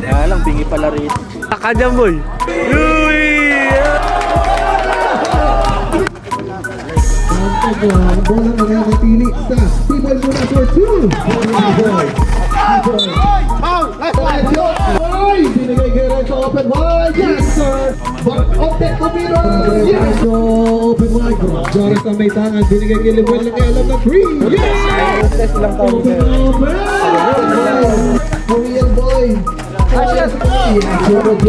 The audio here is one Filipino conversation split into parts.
Kaya lang, bingi pala rin. Kakadyan, boy. Ang bola na nanatili sa T-Boy muna for 2. T-Boy. Ay! Binigay kay Renzo open wide. Yes, sir! Open Camino. Yes! Open wide. Joris ang may tangan. Binigay kay Lemuel na kay alam na 3. Yes! Test lang tayo. Open! Korean boy. Bobo J.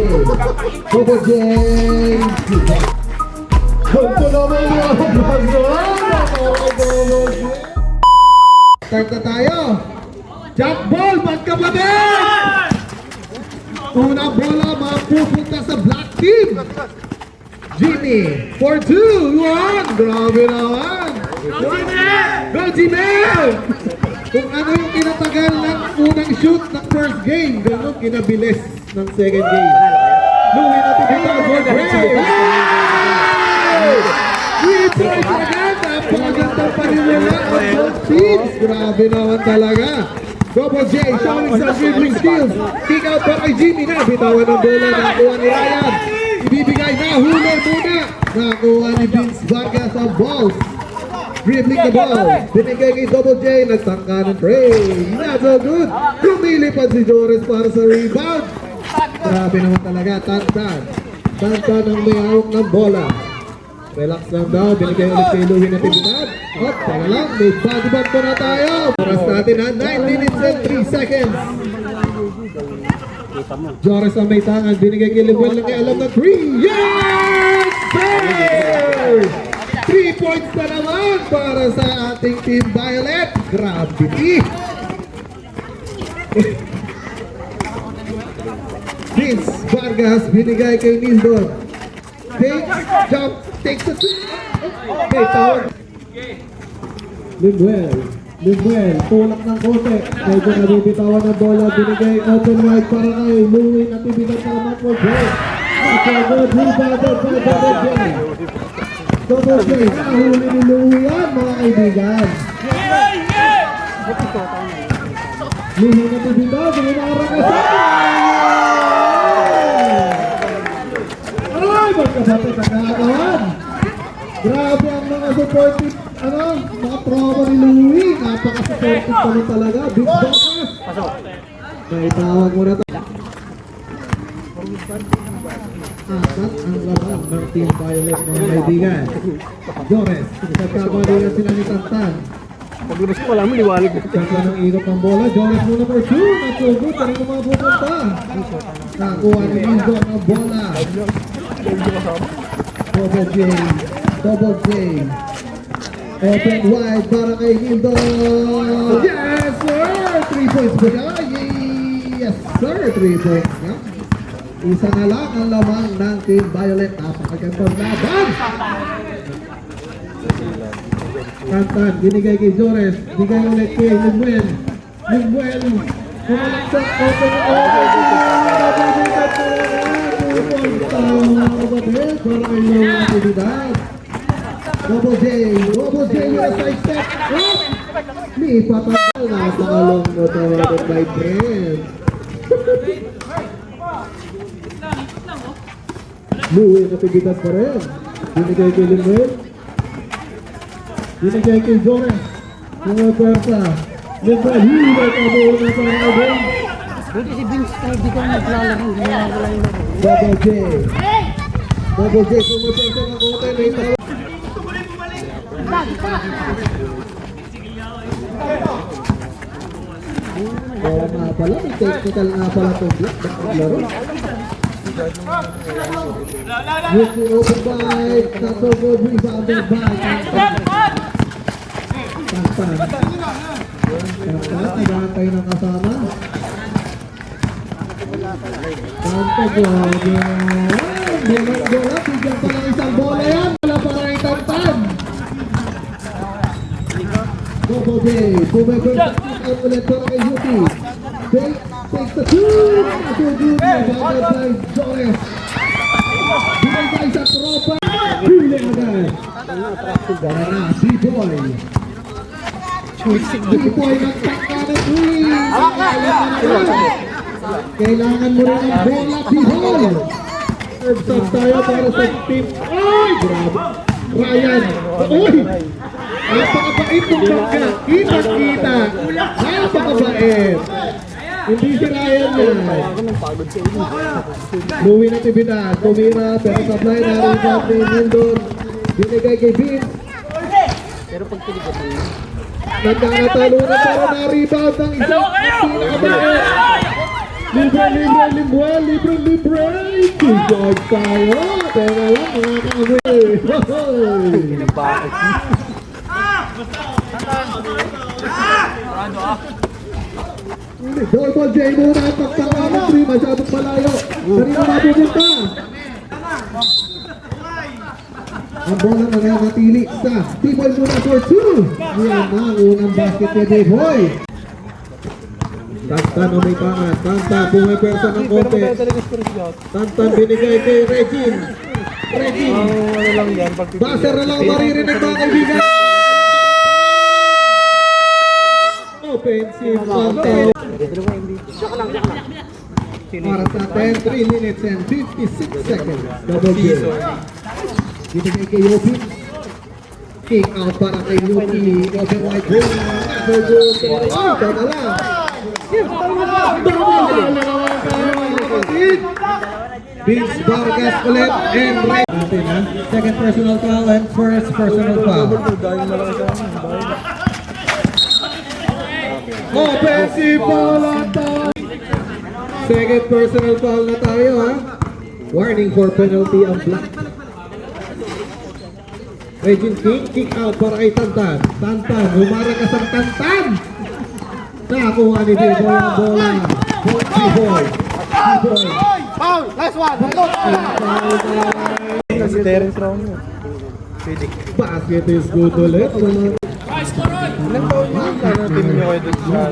Bobo J. Kunto naman yung start na tayo. Jump ball, magkapatid! Unang bola, mapupunta sa black team. Jimmy, for 2, 1. Grabe naman. Go, Jimmy! Kung ano yung kinatagal ng unang shoot ng first game, ganun kinabilis ng second game. Louie natin dito, good play! Three points agad! Napakagandang panimula ng both teams. Grabe naman talaga. Double J showing some dribbling skills. Kick out pa kay Jimmy na. Bitawan ng bola. Nakuha ni Ryan. Ibibigay na. Huli muna. Nakuha ni Vince Vargas ang balls. Dribbling the ball. Binigay kay Double J. Nagtangka ng Trey. Not so good. Lumilipad si Joris para sa rebound. Grabe naman talaga. Tantan. Tantan ang may hawak ng bola. Relax lang daw, binigay ulit kay Louie na tibidad. Hop, tara lang, may body bag pa na tayo. Oras natin na 9 minutes and 3 seconds. Joris ang may tangan, binigay kay Lemuel na kay alam na 3. Yes, sir! 3 points na naman para sa ating Team Violet. Gravity. Vince Vargas, binigay kay Nildon. Jump, takes the shot. Okay, foul. Lemuel, tulak ng kote. Medyo nabibitawan ng bola. Binigay open wide para kay Louie. Natibitan sa naman for break. Good rebounded by Double J. Double J, nahuli ni Louie yan, mga kaibigan. Louie natibitan, binarang ka sa magkasapit ang nakakawan. Grabe ang mga supportive, mga tropa ni Louie. Napaka-supportive pa rin talaga. Big bosses. Naitawag mo na ito. Apat ang laban ng Team Violet, mga kaibigan. Jores, nagkakamali lang sila ni Tantan. Pag-lunas ko lang, maliwalig. Kaka ng ikot ng bola. Jores muna for 2. Natsugot, ano kung mapupunta? Nakuha ni Mizo ng bola. Double J. Open wide para kay Nildo. Yes, sir! 3 points ba siya? Yes, sir! 3 points na. Isa na lang ang lamang ng Team Violet. Napakagandang laban. Tantan, binigay kay Jores. Bigay ulit kay Lemuel. Kumalaksak. Open. Para kay Louie Natividad. Double J with a side step. Lipat ang napakalong mo tawagan by Brent. Louie Natividad pa rin. Binigay kay Lemuel. Binigay kay Jores. Mga pwersa. Lemuel, hiwag ang buo na para kay Brent. Buti si Vince na hindi ka naglalaro. Double J, pumapasa ng kote, may tawag. Oo nga pala, may technical nga pala itong block. Naglaro. Ricky open wide, not so good, rebounded by Tantan. Nagantay ng kasama. Bola, bigyan pa lang isang bola yan. Wala pa rin Tantan. Double J, bumibigyan ulit para kay Yuki. Takes the shoot. Good, rebounded by Joris. Binigay sa tropa. Huli agad. D-Boy. D-Boy nagtangka ng Kailangan mo rin ang bola, Bihol. Serve sub tayo para sa team. Ay! Grabe. Ryan. Uy! Napakabait ng bangga. Kita-kita. Napakabait. Hindi si Ryan yan. Louie Natividad. Tumira. Pero supply na rin sa Nindon. Binigay kay Vince. Nagkakatalo na pero na-rebound ng isang pinakabait. Libre. Keyboard tayo. Teka lang mga kamoy. Double J muna ang pagtaka ng 3. Masyadong malayo. Kanina mapupunta. Ang bola na nanatili sa T-Boy muna for 2. Yan na ang unang basket ni T-Boy. Tantan o may pangat. Tantan pumipersa ng konti. Tantan binigay kay Regine. Baser na lang ang maririnig mga kaibigan. Offensive foul. Para sa 10, 3 minutes and 56 seconds. Double J. Binigay kay Yopi. Kick out para kay Yopi. Open wide goal. Another goal. Oh, tama lang. Vince Vargas ulit and Ray. Second personal foul and first personal foul. Offensive foul on top. Second personal foul na tayo ha. Warning for penalty ang black. Regine King, kick out para kay Tantan. Tantan, humarang ka sa Tantan. Nakakuha ni D-Boy ang bola. D-Boy. Foul! Last one! Si Terence Romo. Basket is good ulit. Ilang taon na ang team nyo kayo dito sa...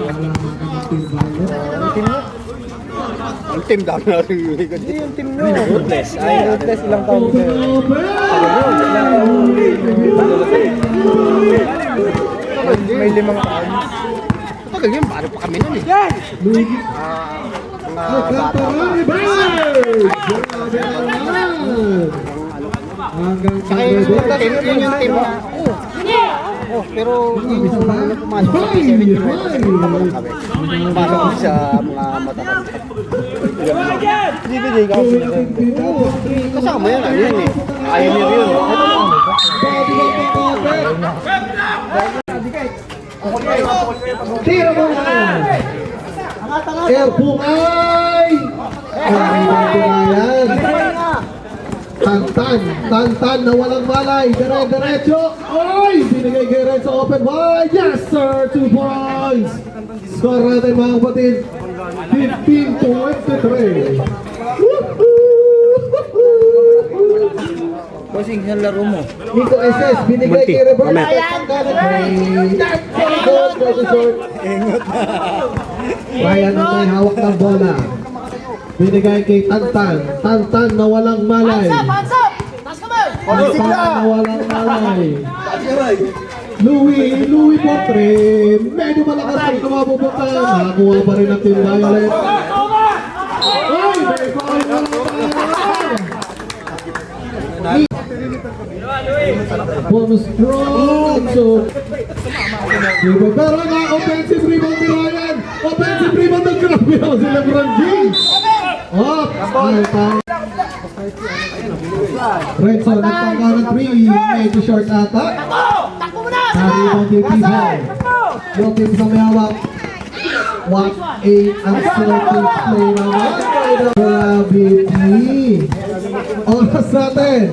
Ang team daw na rin yung likod. Hindi yung team nyo. Ruthless. Ay, Ruthless ilang taon kayo. May 5 taon. Tagal yun, paano pa kami nun eh. Saka yun yung team na. Oh, pero yung pumasok sa P7 yung pumasok ko sa mga matakas. Bibigay ka ako. Kasama yan, ano yan eh. Ayaw niyo yun. Tira mo na! Air Pungay! Tantan na walang malay, diretso! Oy! Binigay kay Red sa open wide! Yes sir! 2 points! Score natin mga kapatid, 15-23. Bossing, yung laro mo. Nico SS, binigay kay Rebel. Ryan ang may hawak ng bola. Binigay kay Tantan. Tantan na walang malay. Tantan na walang malay. Louie Potre. Medyo malakas ang kumapupunta. Nakakuha pa rin ang Team Violet. Ay! May foul na Bonus strong. So, pero na offensive rebound ni Ryan. Offensive rebound ng grabe ako si Lebron James. Oh, Redson, nagtangka ng 3. Medyo short ata. Rebound kay P-Ball. Yung team sa may hawak. What a uncertain play naman. Gravity. Oras natin.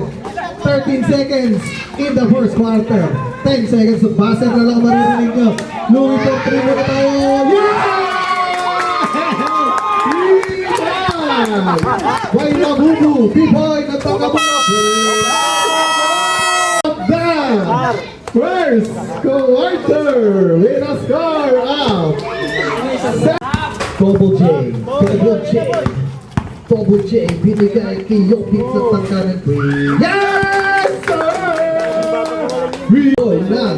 13 seconds in the first quarter. 10 seconds. Basket na lang maririnig nyo. Louie Potre muna tayo. Why na bubu? B-Boy nagtaka pa. First quarter with a score of Double J binigay kay Yopik sa tangka ng 3. Yes sir! Boy na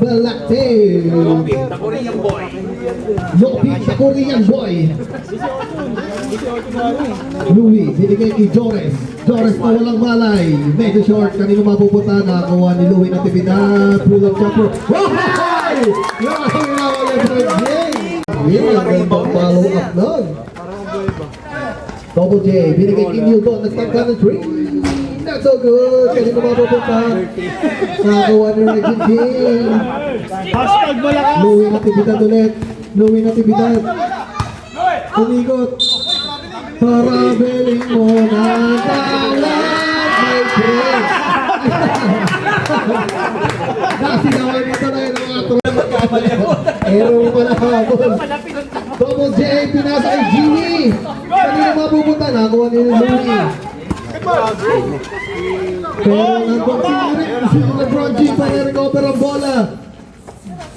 Balaktail. Lopi sa Korean boy. Louie, binigay kay Jores. Jores na walang malay. Medyo short, kanino mapupunta. Nakakuha ni Louie na tibidad. Pull up jumper. Wow! Nakakawala Lebron James. Yeah, gandang follow up nun. Double J, binigay kay Newton. Nagtangka ng 3. Not so good. Kanino mapupunta. Nakakuha ni Reggie James. Hashtag malakas. Louie na tibidad ulit. Louie na tibidad. Umikot. Parabeling mo na talat, my friend. Nasinawan nito na yun ang mga tropa. Ero pala habol. Double J, pinasa kay Jimmy. Kanina mapupunta, nakuha ni Louie. Pero nandun si Lebron James pa na-recover ang bola.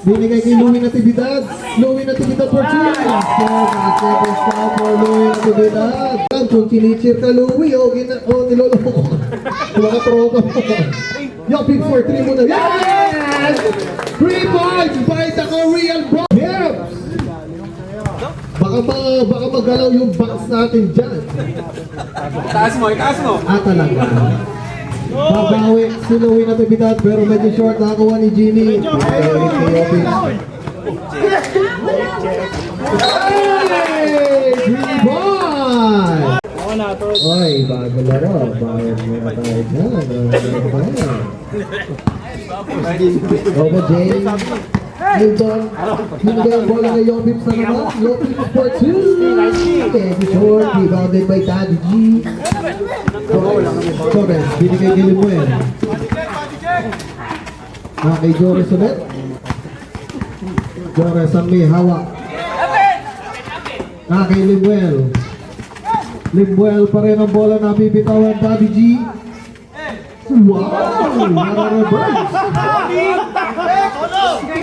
Binigay kay Louie Natividad. Louie Natividad for 2. Second stop for Louie Natividad. Kung kinichir ka Louie, niloloko ko. Mga tropa mo. Yo, pick for 3 muna. Yes! 3 points by the Korean Bro. Yep! Baka magalaw yung box natin dyan. Itaas mo. Talaga. Babawi si Louie Natividad pero medyo short nakakuha ni Jimmy. Hey! Green boy! Oy, bago laro. Bayad muna tayo dyan. Double J. Hilton. Hinigay ang bola na Yobip sa naman. Yobip for 2. Medyo short. Rebounded by Daddy G. Torres, binigay kay Limuel. Kay Jores ulit. Jores ang may hawak. Kay Limuel. Limuel pa rin ang bola na bibitawan Daddy G. Wow! Nara-reverse.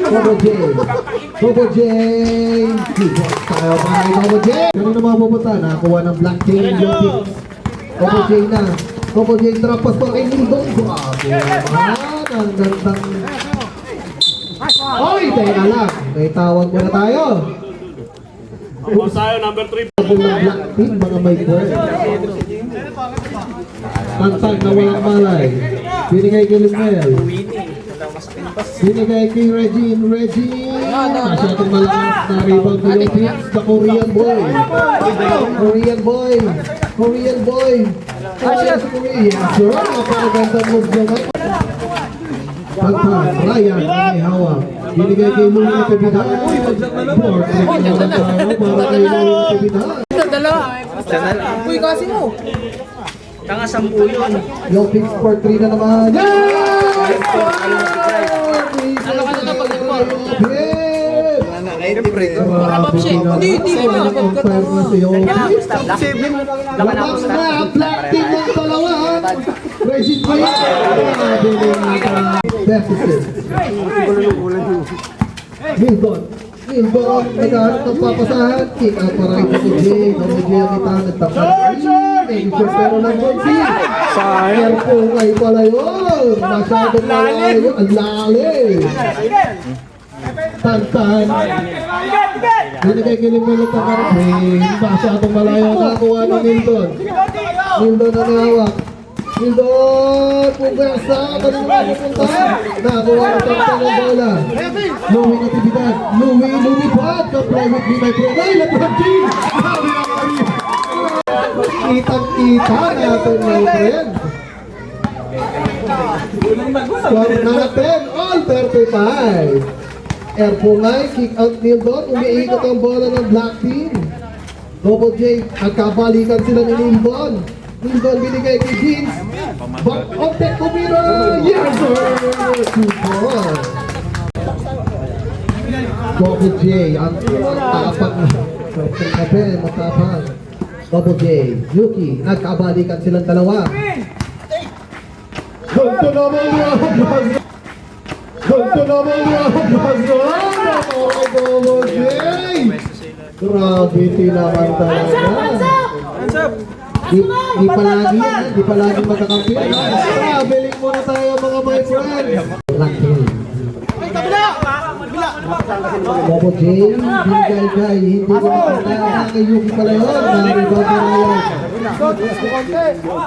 Double J. Double J. Tayo pa kay Double J. Ganun na mapupunta. Nakakuha ng black team yung picks. Double J na. Double J trapas pa kay Nildon. Grabe naman. Ang gandang... Oy! Teka lang. May tawag muna tayo. Tapos tayo, number 3. Double ng black team, mga may boy. Tantag na walang malay. Binigay kay Limuel. Binigay kay Regine. Masyadong malakas na rebound ng Philippines. The Korean boy. Korean boy. Yes, sir. Napakaganda move naman. Tantag, Ryan, may hawak. Binigay kay Louie Natividad. Board, naman tayo para kay Louie Natividad. Uy, kasi mo. Tanga 10 yun. Yung picks for 3 na naman. Yes! Ano ka na pag-report? Siyempre. Hindi pa. Compare na si Yopis. Lamang na, black team ng dalawa. Regine Payet. Deficit. Milbon, naghahanap ng papasahan. Kick out para kay Double J. Double J ang kita, nagtakal. Medyo pero lang yun. Sayang po kayo pala yun. Masyadong malayo. Ang lalim. Tantan. Binigay kilimil at nakarating. Masyadong malayo. Nakakuha ng Milton. Milton ang hawak. Milton, pumwersa. Kanina mapupunta. Nakakuha ng tantan ng bola. Louie Natividad. Louie Pad. Ka-play with me, my friend. Ay, Lebron James. Kitang-kita natin, my friend. Score natin, all 35. Erpungay, kick out Nildon. Umiikot ang bola ng black team. Double J, nagkabalikan sila ni Nildon. Nildon binigay kay Jeans. Back on deck, kumira. Yes, sir! Super! Double J, ang tapang na. Matapang. Double J, Yuki, nagkabalikan silang dalawa. Ganto naman yung Double J! Grabe naman talaga. Di palagi yan, di palagi magkakampiyan. Traveling muna tayo mga my friends. Lucky. Double J, binigay kay, hindi ko makita kay Yuki pala yun. Naribang na Ryan.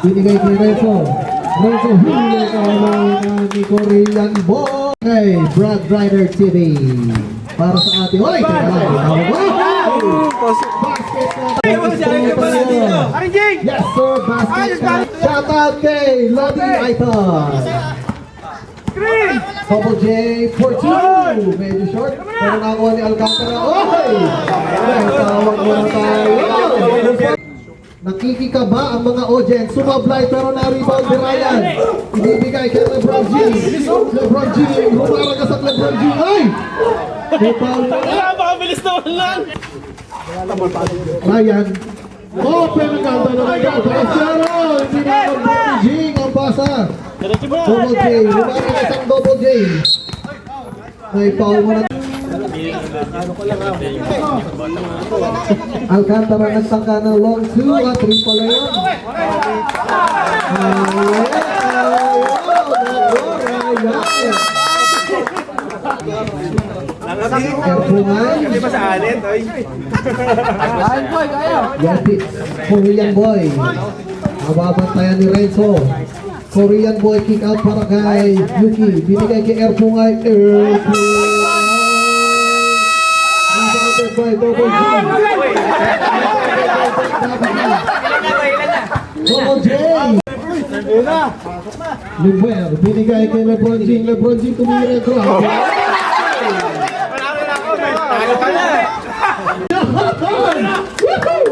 Binigay kay Renzo. Renzo, huli ka ni Korean Boy. Okay, Brad Rider TV. Para sa ating, oy! Yes sir, basketball. Shout out kay Lodi Aiton. Double J for two. Medyo short. Pero nakuha ni Alcantara. Oy! Tawag mo na tayo. Nakikikaba ang mga audience. Sumablay pero na-rebound ni Ryan. Ibibigay kay LeBron James. LeBron James. Humaragas at LeBron James. Ay! Napakabilis naman lang. Ryan. Oh, pero ganda na rin. Graciano. Hindi na LeBron James ang pasa. Double J. Humaragas ang Double J. May foul mo na. Alcantara nagtangka ng long 2 at 3 pala yun. Hindi pa sa alit, oy. Yapit, Korean Boy. Mababantayan ni Renzo. Korean Boy kick out para kay Yuki. Binigay kay Erpungay. By Double J. Double J. Libuer, binigay kay LeBron James. LeBron James tumira ito.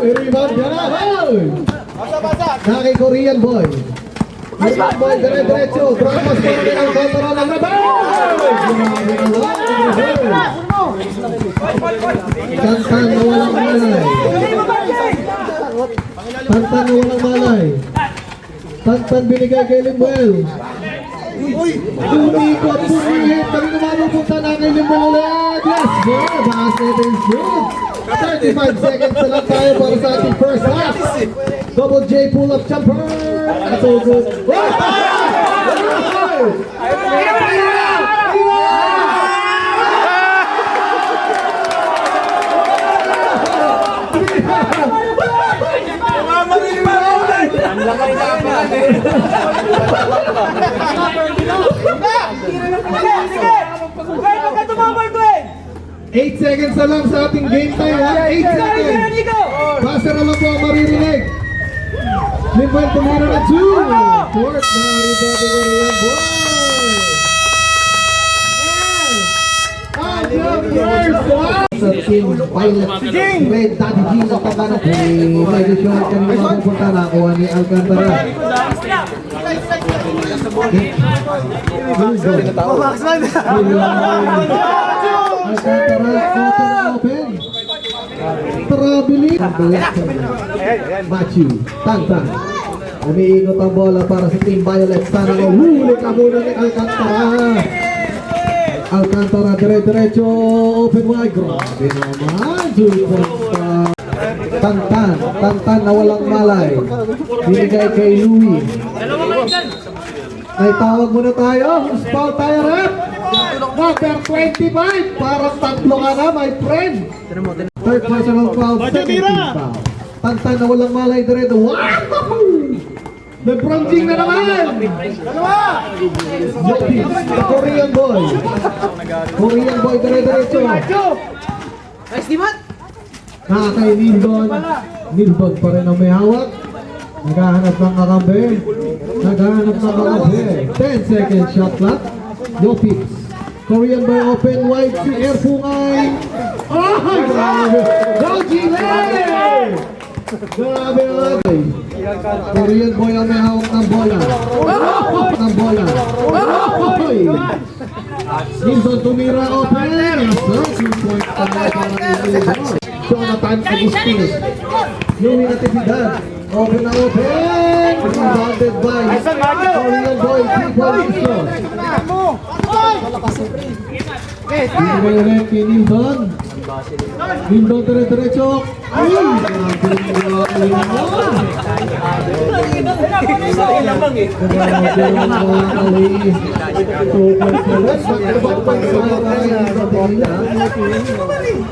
Rebound ka na. Kay Korean Boy. Korean Boy, dire-diretso. Dramos ko rin ang kontra ng rebound. Tantan na walang malay. Tantan na walang malay. Tantan binigay kay Limuel. Umikot, bumihit. Kami naman pupunta na kay Limuel ulit. Yes, sir. Basket is good. 35 seconds na lang tayo para sa ating first half. Double J pull-up jumper. That's all good. Eight seconds na lang sa ating game time, ha? 8 seconds! Passer na lang po ang maririnig. Limuel tumira na 2. Fourth na rebound ni Korean Boy. Sa team Violet Red Daddy G sa pagkano po medyo short kanina mapupunta na kuha ni Alcantara. Alcantara open. Traveling. Matthew Tantan. Umiikot ang bola para sa team Violet. Sana huli ka muna ni Alcantara. Alcantara dire-diretso, open wide, grabe naman, Tantan na walang malay, binigay kay Louie. Ay tawag muna tayo, foul tayo rep, number 25, parang tatlo ka na my friend. Third personal foul, second team foul. Tantan na walang malay dire-diretso, wow! LeBron James na naman! Yoki, Korean Boy. Korean Boy, dire-diretso. Nice, Dimat! Kay Nildon. Nildon pa rin ang may hawak. Naghahanap ng kakambi. 10 second shot clock. Yoki. Korean Boy open wide si Erpungay. Oh, grabe! Go, Gile! Grabe naman. Korean Boy ang may hawak ng bola. Nildon tumira open. Point pa na Jonathan Agustin. Louie Natividad. Open na open. Rebounded by Korean Boy. 3-point isyo. Binigay ulit kay Nildon. Lindong dire-diretso. Uy! Grabe yung Lamang eh.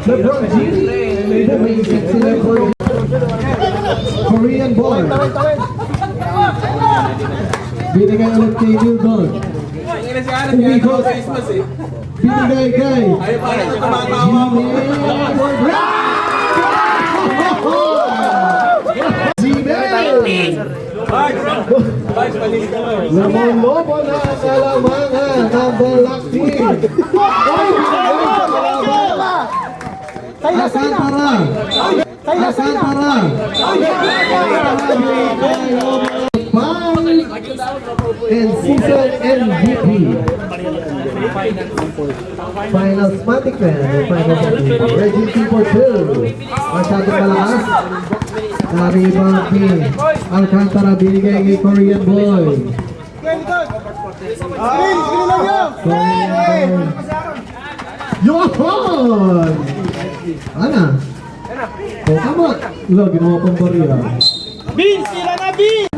LeBron James. Korean boy. Binigay ulit kay Lindong. Umikot. Christmas eh. Binigay kay Ayaw pa rin yung tumatawa mo. Guys, palis ka lang. Lobo na ang kalamangan ng Black Team. Alcantara. Alcantara. And season MVP. Finals Matic Man. Finals MVP. Reggie T for 2. Masyadong malakas. Naribang team. Alcantara binigay kay Korean Boy. Korean Boy. Yohon! Ana? O, tama. Ilo, ginawa pang bariya. Vince, sila na Vince!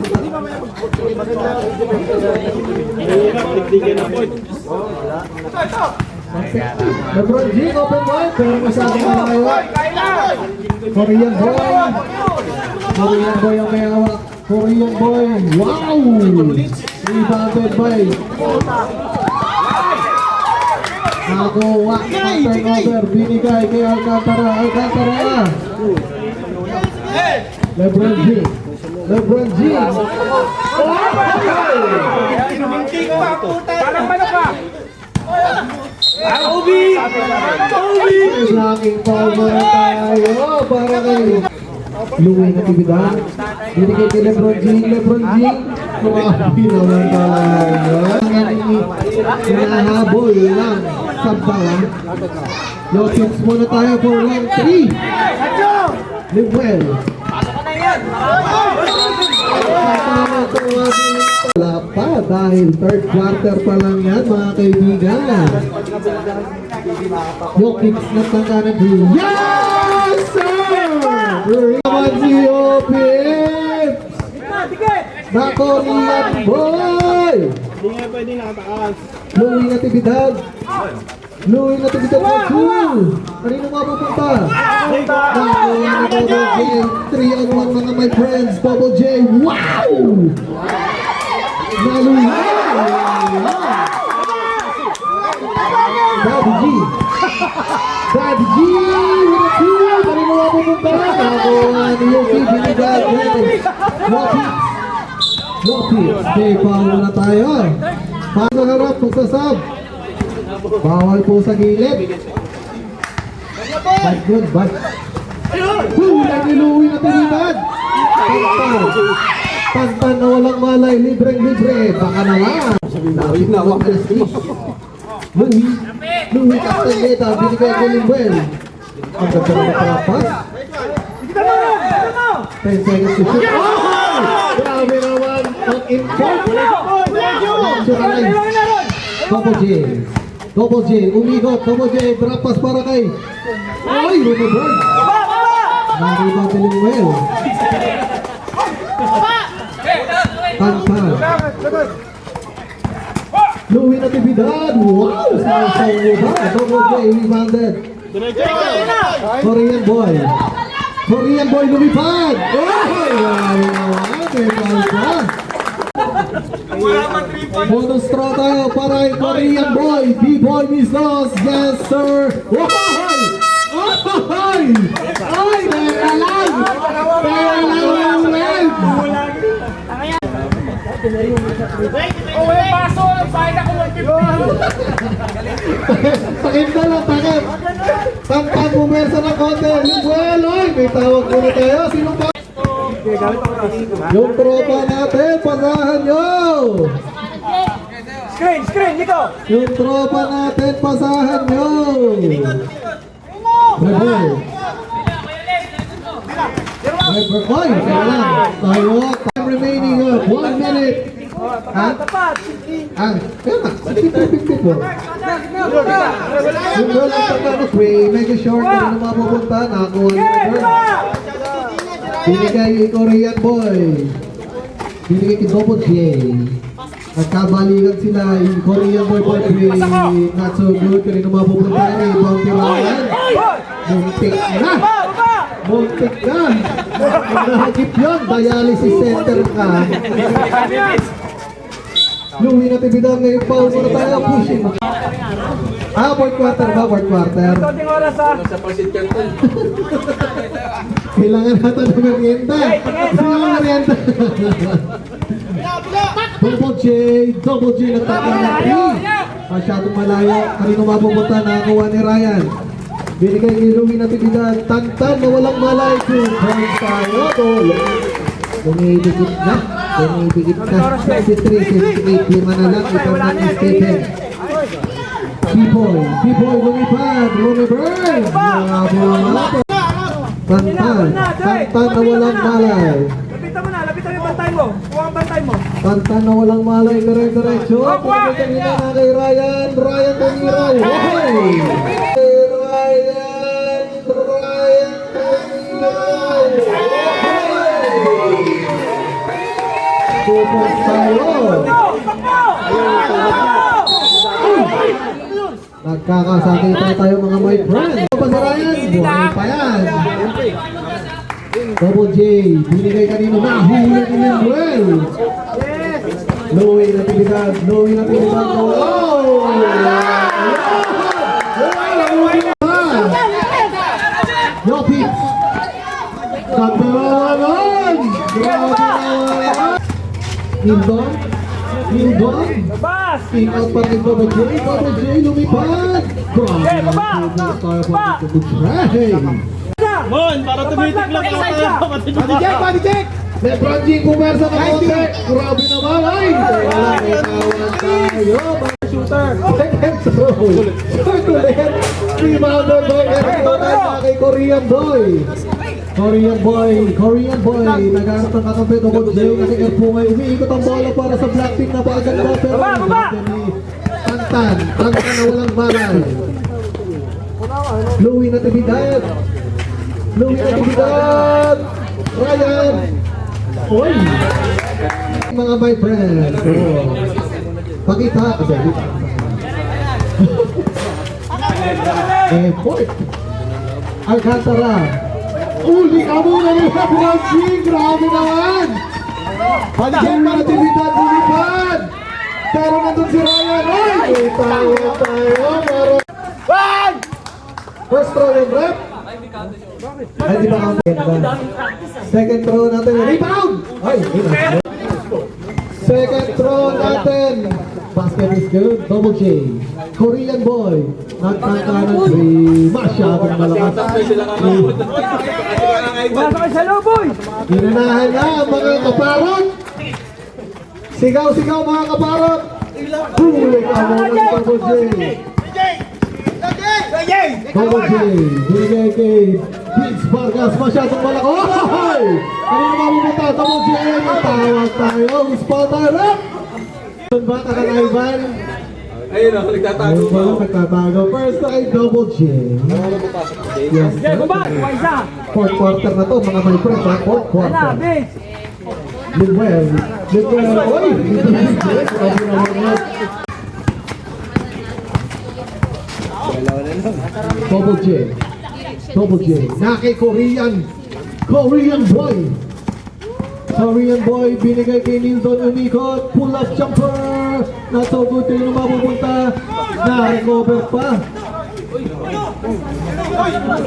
LeBron James, open wide. Pero masyadong malayo. Korean Boy. Korean Boy ang may hawak. Korean Boy. Wow! Rebounded by Nagawa ang turnover. Binigay kay Alcantara. Alcantara. LeBron James. LeBron James. Parang ano ka? Obi! Obi! Laking foul muna tayo para kay Louie Natividad. Binigay kay LeBron James. LeBron James. Kumabi naman tayo. Hinahabol lang sa bala. Lockets muna tayo for round 3. Liwell. Wala pa dahil third quarter pa lang yan mga kaibigan. Yung kicks na tangkanan dito. Yes sir! Naman si Opip! Na Korean boy! Hindi nga pwede nakatakas. Louie Natividad. Louie Natividad for 2. Kanino mapupunta? Double J. 3-on-1 mga my friends. Double J. Wow! Naluwi. Daddy G. Daddy G with a 2. Kanino mapupunta? Nakuha ni Yuki. Binigay. Lopez. Lopez. Okay, foul na tayo. Paano harap? Magsasab. Bawal po sa gilid. Bad good, bad. Hula ni Louie Natividad. Tantan. Tantan na walang malay. Libre. Baka naman. Louie na wak. Louie Castaneda. Binigay ko Limbel. Ang ganda na makapas. 10 seconds to shoot. Oh! Grabe naman ang import. Double J. Double J. Umigot. Double J. Drop pass para kay. Ay! Rumabon. Nakita ko Limbel. Tantan. Louie Natividad. Wow! Sa Double J. Rebounded. Korean boy. Korean boy lumipad. Bonus throw tayo para kay Korean boy. B-boy Mislos. Yes sir. Ay! Ay! Teka lang. May paso! Bayad ako 150! Takip na lang, takip. Tangkang bumersa ng konti. Well, oy, may tawag muna tayo. Sinong pa? Yung tropa natin, pasahan nyo. Screen! Dito! Yung tropa natin, pasahan nyo. Rebel. Rebel. Oy, kaya lang. Tayo. Time remaining of 1 minute Ha? Ah, kaya nga, 63-54. Yung goal ng Tatanok Way, medyo short na rin mapupunta. Nakakuha ni Robert. Binigay kay Korean Boy. Binigay kay Double J. Nagkabalikan sila yung Korean Boy for 3. Not so good. Kanina mapupunta ni Bounty Ryan. Muntik na. Muntik na. Nahagip yun. Dialysis center ka. Louie Natividad ngayon foul muna tayo. Pushing. Fourth quarter ba? Fourth quarter. Konting oras ha. Kailangan natin ng merienda. Sino ang merienda? Double J nagtatang ng 3. Masyadong malayo. Kanino mapupunta nakakuha ni Ryan. Binigay ni Louie Natividad. Tantan na walang malay. 2 points tayo. Dumidikit na. Dumidikit na. 63-68. 5 na lang. Ito na ni Stephen. B-Boy, lumipad. Lumipad. Tantan na walang malay. Lapitan mo yung bantay mo. Kuha ang bantay mo. Tantan na walang malay, dire-diretso. Pagkakalina na kay Ryan tumira. Hey! Ryan tumira. Tupos tayo. Nagkakasakitan tayo mga my friend. Pa si Ryan, buhay pa yan. Double J, binigay kanino na, huli ni Manuel. Louie Natividad. Oh! Yopit! Katarawan! Grabe naman! Nildon? Bas! Pick out pa kay Double J, lumipad! Grabe baba! naman tayo pa kay Double J. Mon, para tumitik lang Body check! Lebron G, pumersa na konti. Grabe naman, ay! May tawag tayo. Shooter! Second throw. Short ulit. Rebounder by Erdogan na kay Korean Boy. Nagharap ng kakampi. Double J kasi Erpungay. Umiikot ang bola para sa black team na paganda. Pero Tantan na walang malay. Louie Natividad. Ryan. Oy! Mga my friends. Pakita. Effort. Alcantara. Uli ka muna ni Lebron G. Grabe naman. Pansin na Natividad lumipad. Pero nandun si Ryan. Ay! Tayo. First throw yung rep. Ay, di ba ang ganda? Second throw natin. Rebound! Ay, second throw natin. Basket is good. Double J. Korean Boy. Nagkakanan 3. Masyadong malakas. Basa ka sa loboy! Inunahan na ang mga kaparot. Sigaw mga kaparot. Huli ka muna ng Double J. Double J. Binigay kay Vince Vargas. Masyadong malaki. Oh! Kanina mabubuta. Double J. Tawag tayo. Spot tayo. Doon ba kakanaiban? Ayun o, nagtatago Ayun pala, nagtatago. First na kay Double J. Yes. Jay, baba! Kuha isa! Fourth quarter na to mga my friends. Fourth Ano, quarter. bitch! Lidwell. Oy! Grabe naman. Double J. Na kay Korean Boy. Binigay kay Nildon. Umikot. Pull up jumper. Not so good. Kayo na mapupunta. Na-recover pa.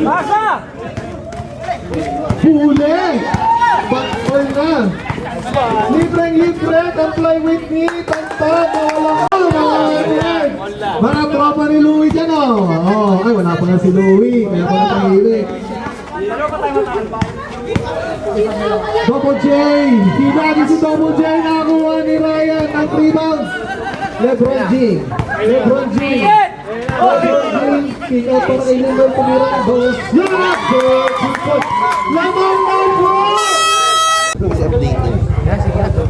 Basa! Huli. Backfall na. Libre. Comply with me. Tanta. Mga tropa ni Louie dyan ay wala pa nga si Louie. Kaya pa natahimik. Double J. Hinagi si Double J. Nakakuha ni Ryan ang rebound. Lebron G. King out para kay Lindor. Tumira ang goals. Lamang na po!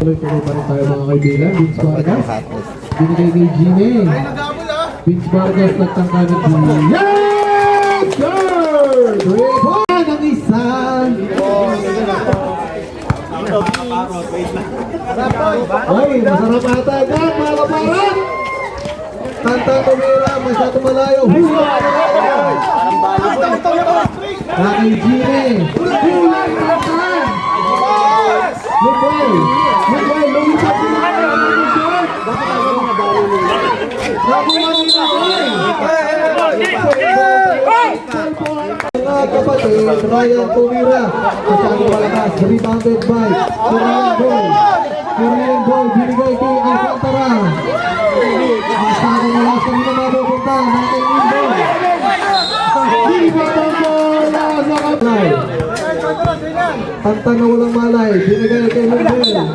tuloy-tuloy pa rin tayo mga kaibigan. Vince Vargas. Binigay kay Jimmy. Vince Vargas nagtangka ng Jimmy. Yes, sir! Repan ang isa. Oy, masarap ata dyan, mga kaparan. Kanta tumira, masyado malayo. Kay Jimmy. Hulang kapan. Mugway, lumipat sila ng short. Mga kapatid, Ryan Tumira. Masyado malakas, rebounded by Korean Boy. Korean Boy, binigay kay Alcantara. Masyado malakas kami na mapupunta. Natin Indo. Rebound ang bola sa kapatid. Kanta na walang malay, binigay kay Lundell.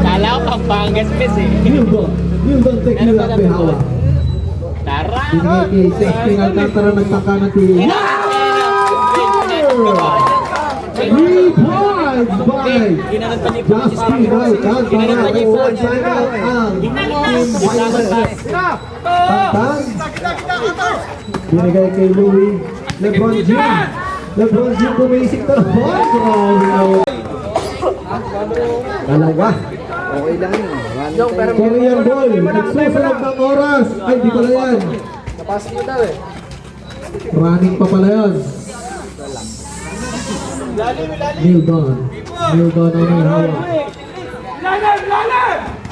Kala ko Pampangas Pes eh. Hildon Tequila Behawa. Tara! Binigay kay Sexting Alcantara nagtaka ng tili. 3 points by Justin Alcantara. One time out ang Team Violet. Tantang. Binigay kay Louie. LeBron James. LeBron James bumisik na naman. Dalawa. Okay lang yun. Korean Boy. Nagsusunod ng oras. Ay, di pala yan. Napasok mo daw eh. Running pa pala yan. Mildon ang may hawak.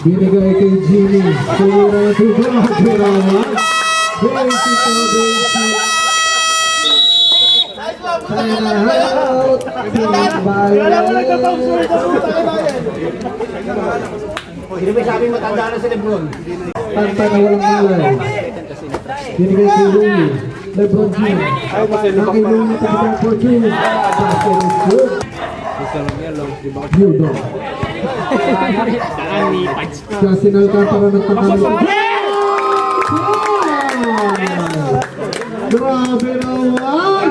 Binigay kay Jimmy. Tumira na tuba. Kirawa. 22-20. Out. Hindi ba sabi matanda na si Lebron? Kanta na walang malay. Binigay kay Louie. LeBron James. Kay Louie tayo for two. Basket is good. Hildon. Justin Alcantara nagtangalo. Grabe naman!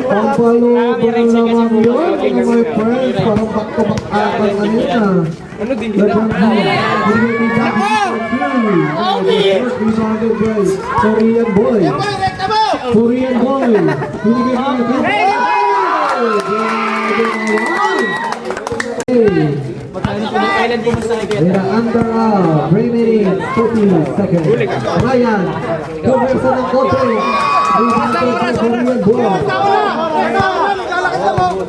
Pampalubang naman yun, my friends. Parang back-to-back apat kanina. LeBron James. Binigay kay Justin. Rebounded by Korean Boy. Korean Boy. Binigay kay Korean Boy. They're under 3 minutes, 40 seconds. Ryan, conversa ng kote. Korean Boy.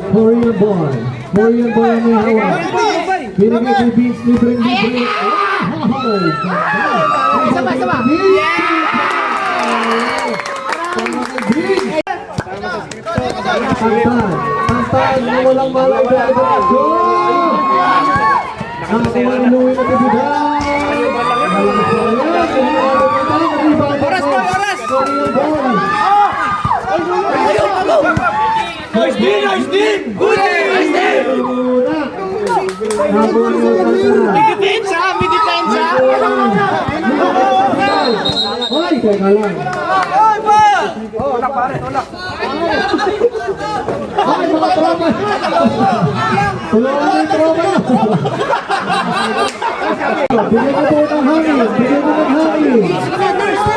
Korean Boy. Korean Boy ang may hawak. Binigay kay Vince, libreng. Sama. Tantan na walang malay dahil sa goal! Nakakuha ng Louie na kabigan! Oras! Korean Boy! Nice din! Good day! Nice din! May depensa! Hoy, teka lang! Ay, mga tropa! Tulungan mo yung tropa! Bigyan mo po ng hangin!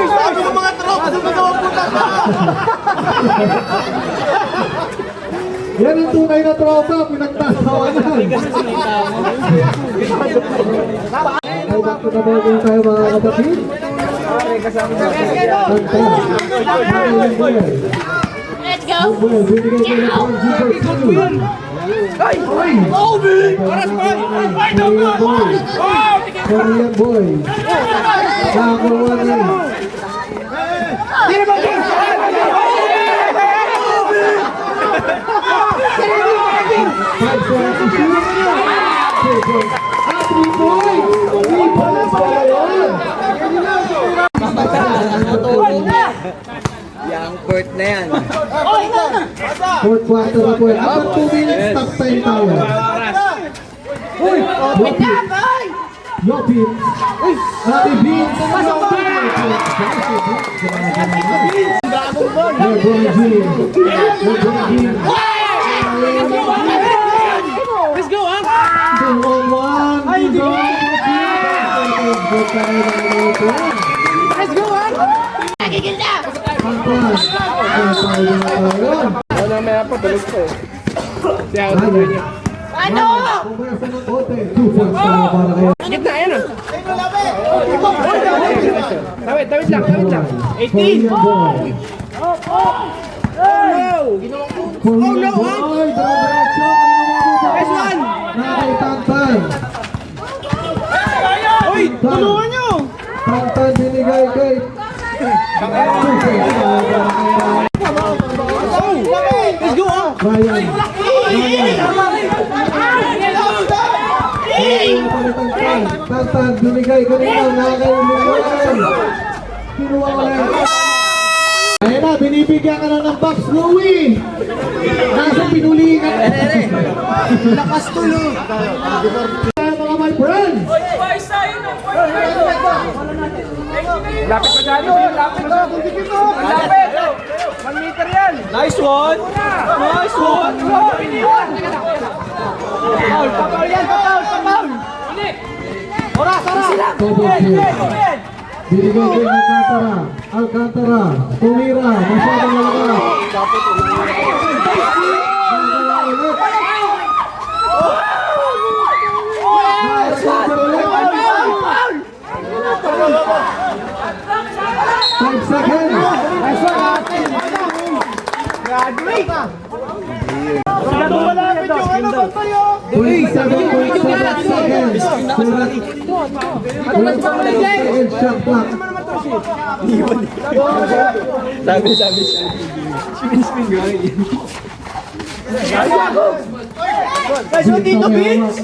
Sabi ng mga tropa, sumagawa po na ka! Yan ang tunay na tropa, pinagtatawanan! Ay, back to the ball game tayo mga kapatid! Let's go! Binigay kay LeBron James for two. Korean Boy. Nakakuha na. 5 points to shoot. 3 points. 3 points. 3 points pala yun. Yang court na yan. Fourth quarter na po yun. After 2 minutes, top time tayo. Yopin. Ate Vince. LeBron James. pa rin ang mga plan. Let's go, man! Wala may apa, tulog pa eh. Siya ako tuloy niya. Ano? Pumasa ng kote. 2 points na para kayo. Gitna, yan ah. Tawid lang. 18! Korean boy. Oh, Korean boy. Diretso. Nice one! Nakaitantan. Uy! Tulungan nyo! Tantan binigay kay. Let's go, ah! Ryan. Tantan binigay kanina. Nakailuman. Kinuha ko lang. Ayan na, binibigyan ka na ng box, Louie! Nasa pinuli ka. Lakas tulo! Mga my friends! Lapit pa dyan, lapit to! Lapit! 1 meter yan! Nice one! Nice one! Paul! Paul yan! Paul! Oras! Double kill. Binigay kay Alcantara. Tumira. Masyadong malakas. Five seconds. Malapit yung ano ba tayo? 27.7 seconds. Seconds shot clock. Sabi. Guys, what dito, Vince?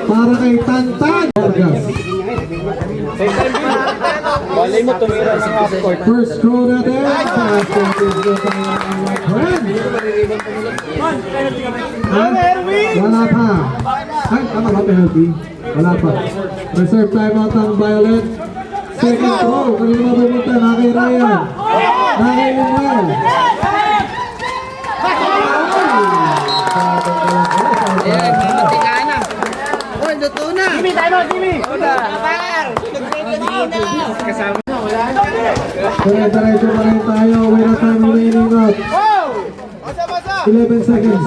Para kay Tantan. Balay mo tumira sa half court. First throw natin. Wala pa. Ay, tama ba penalty? Wala pa. Reserve timeout ang Violet. Second throw. Kanina mabumunta na kay Ryan. Na kay Manuel. Jimmy, tayo na, Jimmy! Dire-diretso pa rin tayo. With a time remaining of 11 seconds.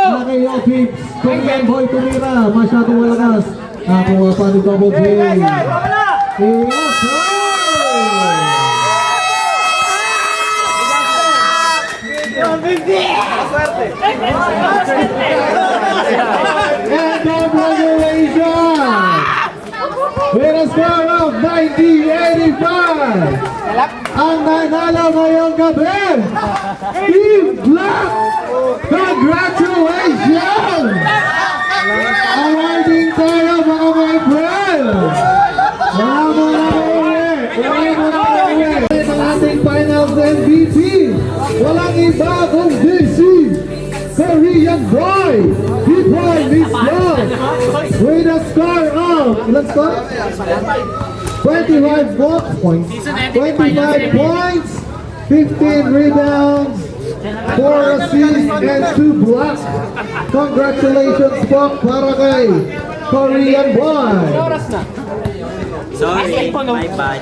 Nakayaw Pips. Korean boy tumira. Masyadong malakas. Nakuha pa ni Double J. Yes, sir! And congratulations! With a score of 90-85! Ang nanalo ngayong gabi, Team Black! Congratulations! Awarding tayo mga my friends! Wala mo na uwi! Ang ating finals MVP, walang iba kung DC, Korean boy, P-Boy Miss Love, with a score of, ilan score? 25 points, 25 points, 15 rebounds, 4 assists, and 2 blocks. Congratulations po para kay Korean boy. Sorry, my bad.